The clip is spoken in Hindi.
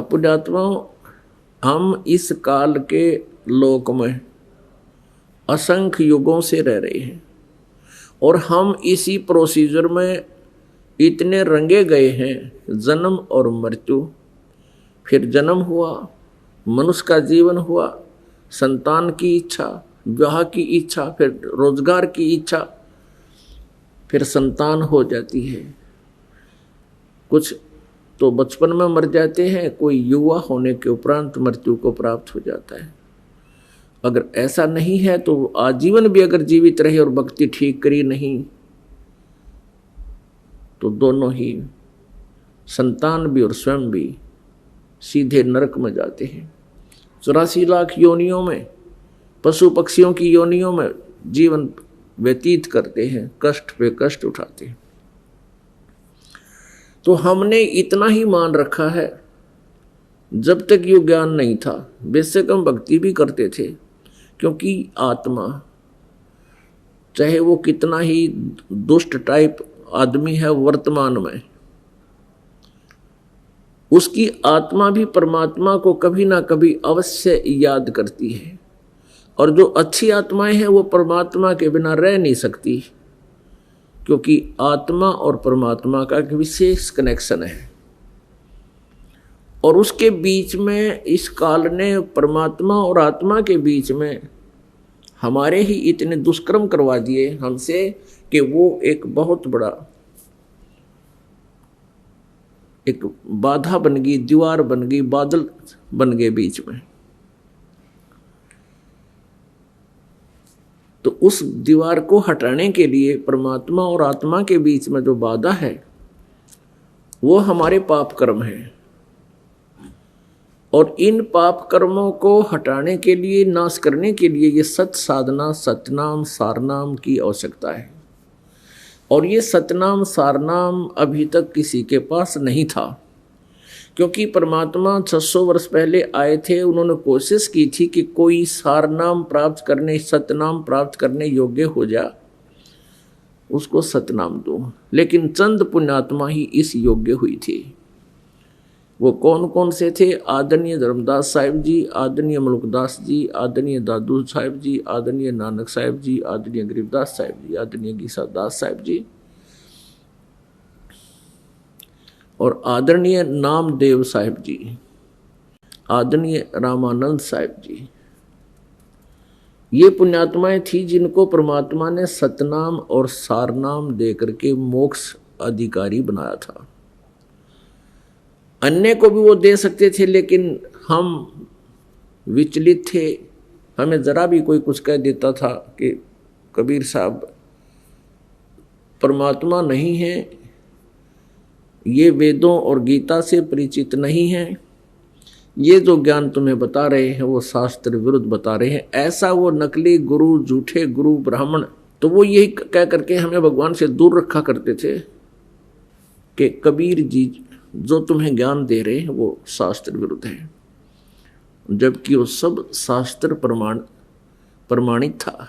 पुण्यात्माओं, हम इस काल के लोक में असंख्य युगों से रह रहे हैं और हम इसी प्रोसीजर में इतने रंगे गए हैं, जन्म और मृत्यु, फिर जन्म हुआ, मनुष्य का जीवन हुआ, संतान की इच्छा, विवाह की इच्छा, फिर रोजगार की इच्छा, फिर संतान हो जाती है। कुछ तो बचपन में मर जाते हैं, कोई युवा होने के उपरांत मृत्यु को प्राप्त हो जाता है। अगर ऐसा नहीं है तो आजीवन भी अगर जीवित रहे और भक्ति ठीक करी नहीं तो दोनों ही, संतान भी और स्वयं भी, सीधे नरक में जाते हैं। 84 लाख योनियों में, पशु पक्षियों की योनियों में जीवन व्यतीत करते हैं, कष्ट पे कष्ट उठाते हैं। तो हमने इतना ही मान रखा है, जब तक ये ज्ञान नहीं था बेशक हम भक्ति भी करते थे, क्योंकि आत्मा चाहे वो कितना ही दुष्ट टाइप आदमी है वर्तमान में, उसकी आत्मा भी परमात्मा को कभी ना कभी अवश्य याद करती है। और जो अच्छी आत्माएं हैं वो परमात्मा के बिना रह नहीं सकती, क्योंकि आत्मा और परमात्मा का एक विशेष कनेक्शन है। और उसके बीच में इस काल ने परमात्मा और आत्मा के बीच में हमारे ही इतने दुष्कर्म करवा दिए हमसे कि वो एक बहुत बड़ा एक बाधा बन गई, दीवार बन गई, बादल बन गए बीच में। तो उस दीवार को हटाने के लिए परमात्मा और आत्मा के बीच में जो बाधा है वो हमारे पाप कर्म है। और इन पाप कर्मों को हटाने के लिए, नाश करने के लिए ये सत साधना, सतनाम सारनाम की आवश्यकता है। और ये सतनाम सारनाम अभी तक किसी के पास नहीं था, क्योंकि परमात्मा 600 वर्ष पहले आए थे। उन्होंने कोशिश की थी कि कोई सारनाम प्राप्त करने, सतनाम प्राप्त करने योग्य हो जा, उसको सतनाम दो। लेकिन चंद पुण्यात्मा ही इस योग्य हुई थी। वो कौन कौन से थे? आदरणीय धर्मदास साहिब जी, आदरणीय मुल्कदास जी, आदरणीय दादू साहिब जी, आदरणीय नानक साहिब जी, आदरणीय गरीबदास साहिब जी, आदरणीय गीसादास साहिब जी और आदरणीय नामदेव साहिब जी, आदरणीय रामानंद साहिब जी। ये पुण्यात्माएं थी जिनको परमात्मा ने सतनाम और सारनाम दे करके मोक्ष अधिकारी बनाया था। अन्य को भी वो दे सकते थे, लेकिन हम विचलित थे। हमें जरा भी कोई कुछ कह देता था कि कबीर साहब परमात्मा नहीं है, ये वेदों और गीता से परिचित नहीं है, ये जो ज्ञान तुम्हें बता रहे हैं वो शास्त्र विरुद्ध बता रहे हैं। ऐसा वो नकली गुरु, झूठे गुरु, ब्राह्मण, तो वो यही कह करके हमें भगवान से दूर रखा करते थे कि कबीर जी जो तुम्हें ज्ञान दे रहे हैं वो शास्त्र विरुद्ध है, जबकि वो सब शास्त्र प्रमाणित था।